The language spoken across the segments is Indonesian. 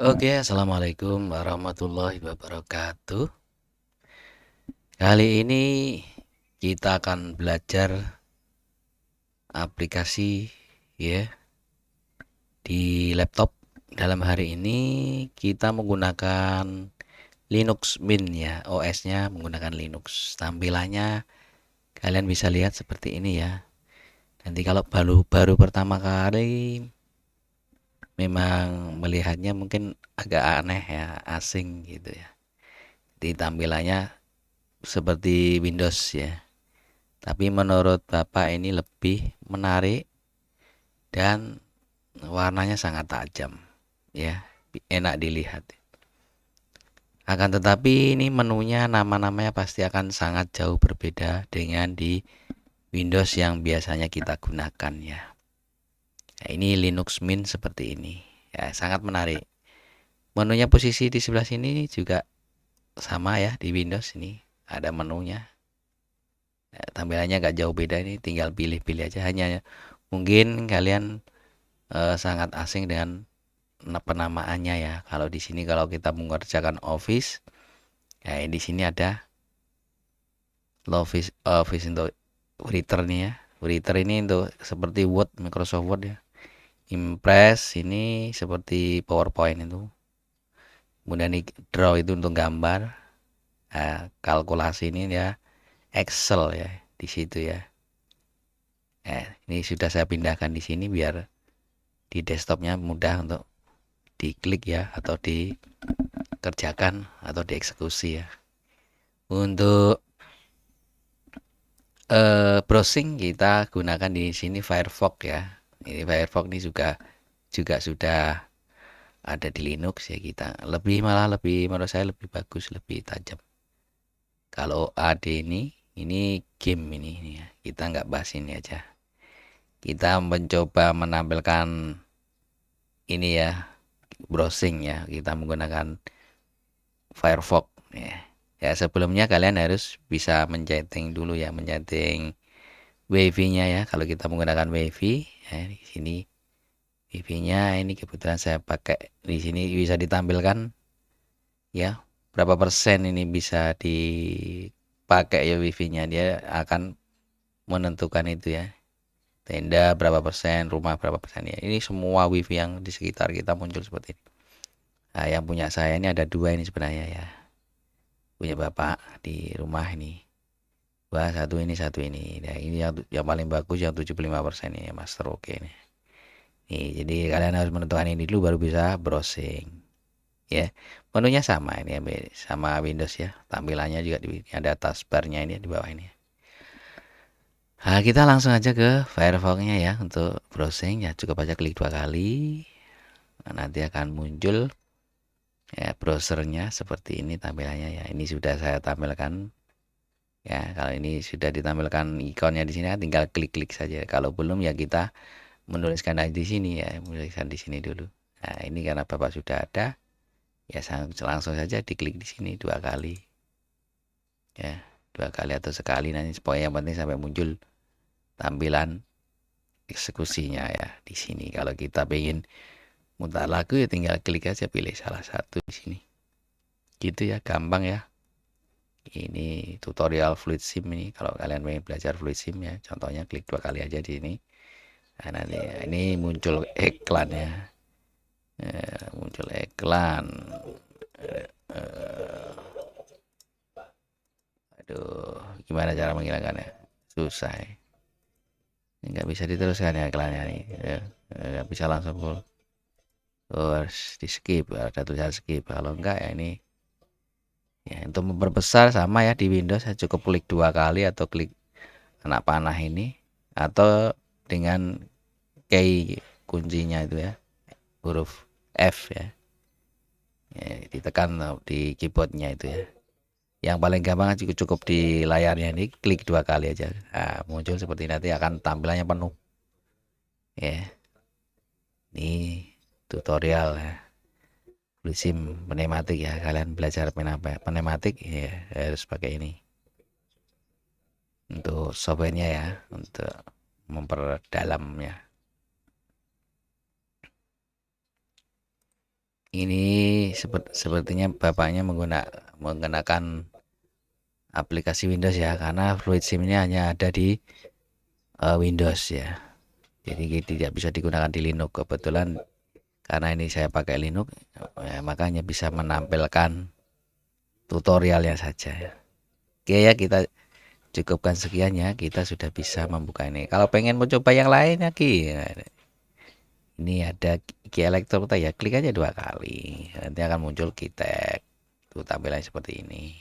Oke, assalamualaikum warahmatullahi wabarakatuh. Kali ini kita akan belajar aplikasi ya di laptop. Dalam hari ini kita menggunakan Linux Mint ya, OS-nya menggunakan Linux. Tampilannya kalian bisa lihat seperti ini ya. Nanti kalau baru pertama kali memang melihatnya mungkin agak aneh ya, asing gitu ya. Di tampilannya seperti Windows ya. Tapi menurut Bapak ini lebih menarik dan warnanya sangat tajam ya, enak dilihat. Akan tetapi ini menunya nama-namanya pasti akan sangat jauh berbeda dengan di Windows yang biasanya kita gunakan ya. Nah, ini Linux Mint seperti ini. Ya, sangat menarik. Menunya posisi di sebelah sini juga sama ya di Windows ini. Ada menunya. Ya, tampilannya gak jauh beda ini, tinggal pilih-pilih aja. Hanya mungkin kalian sangat asing dengan penamaannya ya. Kalau di sini kalau kita mengerjakan Office, ya di sini ada Office untuk Writer nih ya. Writer ini untuk seperti Word, Microsoft Word ya. Impress ini seperti PowerPoint itu. Kemudian Draw itu untuk gambar. Kalkulasi ini ya Excel ya di situ ya. Ini sudah saya pindahkan di sini biar di desktopnya mudah untuk diklik ya atau dikerjakan atau dieksekusi ya. Untuk browsing kita gunakan di sini Firefox ya. Ini Firefox ini juga sudah ada di Linux ya, kita malah lebih menurut saya lebih bagus, lebih tajam. Kalau AD ini game ini ya. Kita nggak bahas ini aja. Kita mencoba menampilkan ini ya, browsing ya. Kita menggunakan Firefox ya. Ya, sebelumnya kalian harus bisa mensetting dulu ya, mensetting WiFi-nya ya. Kalau kita menggunakan WiFi ya, di sini WiFi-nya ini kebetulan saya pakai di sini bisa ditampilkan ya, berapa persen ini bisa dipakai ya WiFi-nya, dia akan menentukan itu ya. Tenda berapa persen, rumah berapa persen ya. Ini semua WiFi yang di sekitar kita muncul seperti ini. Nah, yang punya saya ini ada dua ini sebenarnya ya. Punya Bapak di rumah ini. Wah, satu ini. Nah, ini yang paling bagus yang 75% ini Master Oke ini. Nih, jadi kalian harus menentukan ini dulu baru bisa browsing. Ya, menunya sama ini ya, sama Windows ya. Tampilannya juga ada taskbar-nya ini di bawah ini. Nah, kita langsung aja ke Firefox-nya ya untuk browsing ya. Cukup aja klik dua kali. Nah, nanti akan muncul ya browsernya seperti ini tampilannya ya. Ini sudah saya tampilkan. Ya, kalau ini sudah ditampilkan ikonnya di sini, tinggal klik-klik saja. Kalau belum ya kita menuliskan aja di sini ya, menuliskan di sini dulu. Nah, ini karena Bapak sudah ada, ya langsung saja diklik di sini dua kali. Ya, dua kali atau sekali nanti pokoknya yang penting sampai muncul tampilan eksekusinya ya di sini. Kalau kita pengen mutar lagu ya tinggal klik aja pilih salah satu di sini. Gitu ya, gampang ya. Ini tutorial Fluid Sim ini. Kalau kalian pengen belajar Fluid Sim ya, contohnya klik dua kali aja di ini. Nah, nanti ini muncul iklan ya. Muncul iklan. Aduh, gimana cara menghilangkannya? Susah ya. Ini nggak bisa diteruskan ya iklannya nih. Ya, nggak bisa langsung full. Harus di skip, ada tulisan skip. Kalau enggak ya ini. Ya, untuk memperbesar sama ya di Windows saya cukup klik dua kali atau klik anak panah ini atau dengan key kuncinya itu ya, huruf F ya. Ya, ditekan di keyboardnya itu ya. Yang paling gampang juga cukup di layarnya ini klik dua kali aja. Nah, muncul seperti nanti akan tampilannya penuh. Ya, ini tutorial ya. Sim pneumatik ya. Kalian belajar pneumatik ya harus pakai ini. Untuk softwarenya ya, untuk memperdalamnya. Ini sepertinya bapaknya menggunakan aplikasi Windows ya, karena Fluid SIM ini hanya ada di Windows ya. Jadi tidak bisa digunakan di Linux. Kebetulan karena ini saya pakai Linux, ya, makanya bisa menampilkan tutorialnya saja ya. Oke ya, kita cukupkan sekian ya. Kita sudah bisa membuka ini. Kalau pengen mau coba yang lain ya Ki, ini ada Ki Elektro ya, klik aja 2 kali. Nanti akan muncul Kitek. Tuh tampilannya seperti ini.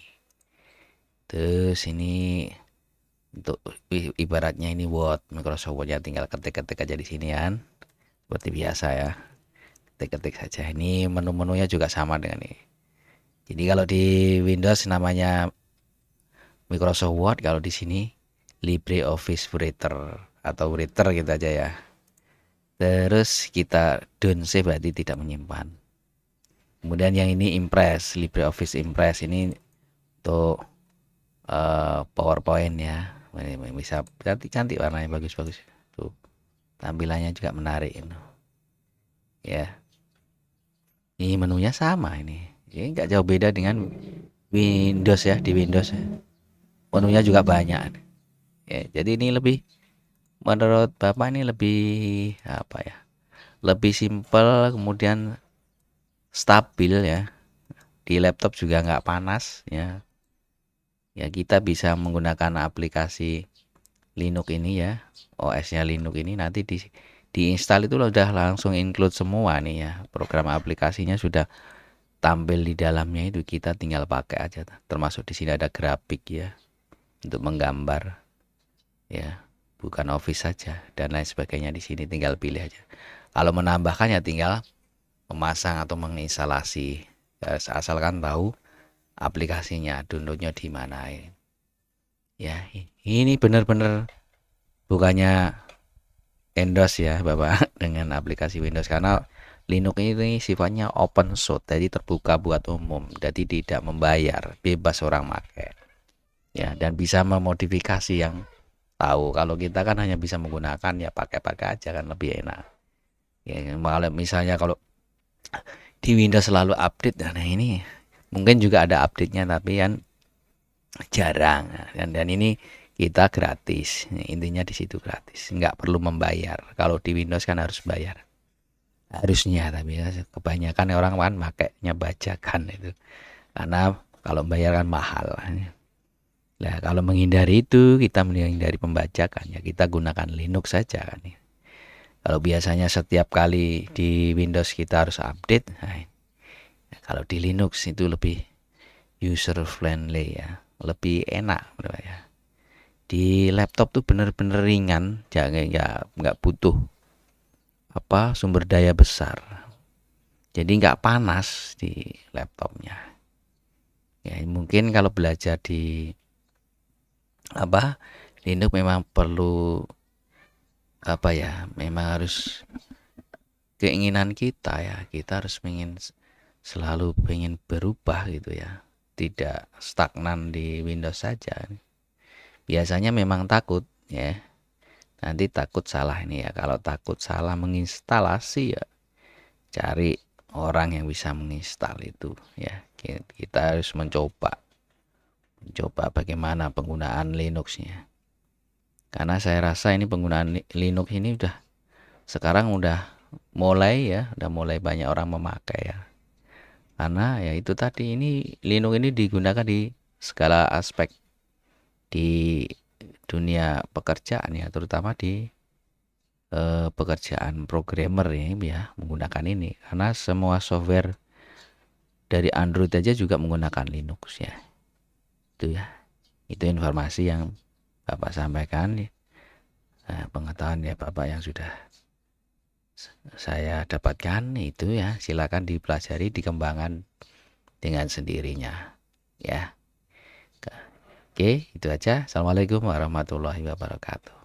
Terus ini untuk ibaratnya ini Word, Microsoft Word ya, tinggal ketik-ketik aja di sini kan. Seperti biasa ya. Ketik-ketik saja. Ini menu-menunya juga sama dengan ini. Jadi kalau di Windows namanya Microsoft Word, kalau di sini LibreOffice Writer atau Writer gitu aja ya. Terus kita don't save berarti tidak menyimpan. Kemudian yang ini Impress, LibreOffice Impress ini untuk PowerPoint ya. Ini bisa cantik-cantik, warnanya bagus-bagus. Tuh, tampilannya juga menarik ini. Ya. Ini menunya sama ini. Ini nggak jauh beda dengan Windows ya, di Windows ya. Menunya juga banyak. Ya, jadi ini lebih, menurut Bapak ini lebih apa ya? Lebih simpel, kemudian stabil ya. Di laptop juga nggak panas ya. Ya, kita bisa menggunakan aplikasi Linux ini ya. OS-nya Linux ini nanti diinstal itu udah langsung include semua nih ya. Program aplikasinya sudah tampil di dalamnya, itu kita tinggal pakai aja. Termasuk di sini ada grafik ya untuk menggambar ya, bukan Office saja dan lain sebagainya. Di sini tinggal pilih aja. Kalau menambahkannya tinggal memasang atau menginstalasi ya, asalkan tahu aplikasinya, downloadnya di mana ya. Ini benar-benar bukannya endorse ya Bapak dengan aplikasi Windows, karena Linux ini sifatnya open source, jadi terbuka buat umum, jadi tidak membayar, bebas orang pakai ya, dan bisa memodifikasi yang tahu. Kalau kita kan hanya bisa menggunakan ya, pakai-pakai aja kan lebih enak ya. Kalau misalnya kalau di Windows selalu update, nah ini mungkin juga ada update-nya tapi kan jarang, dan ini kita gratis. Intinya di situ gratis, nggak perlu membayar. Kalau di Windows kan harus bayar harusnya, tapi ya, kebanyakan orang kan makainya bajakan itu, karena kalau bayar kan mahal. Nah, kalau menghindari itu, kita menghindari pembajakan ya, kita gunakan Linux saja kan ya. Kalau biasanya setiap kali di Windows kita harus update, nah, kalau di Linux itu lebih user friendly ya, lebih enak ya. Di laptop tuh bener-bener ringan, jangan ya, nggak butuh sumber daya besar, jadi nggak panas di laptopnya ya. Mungkin kalau belajar di Linux memang perlu memang harus keinginan kita ya, kita harus selalu pengen berubah gitu ya, tidak stagnan di Windows saja. Biasanya memang takut ya, nanti takut salah ini ya. Kalau takut salah menginstalasi ya, cari orang yang bisa menginstal itu ya. Kita harus mencoba bagaimana penggunaan Linuxnya, karena saya rasa ini penggunaan Linux ini sekarang udah mulai banyak orang memakai ya, karena ya itu tadi, ini Linux ini digunakan di segala aspek di dunia pekerjaan ya, terutama di pekerjaan programmer ya menggunakan ini, karena semua software dari Android aja juga menggunakan Linux ya. Itu ya, itu informasi yang Bapak sampaikan ya. Pengetahuan ya Bapak yang sudah saya dapatkan itu ya, silakan dipelajari, dikembangkan dengan sendirinya ya. Oke, itu aja. Assalamualaikum warahmatullahi wabarakatuh.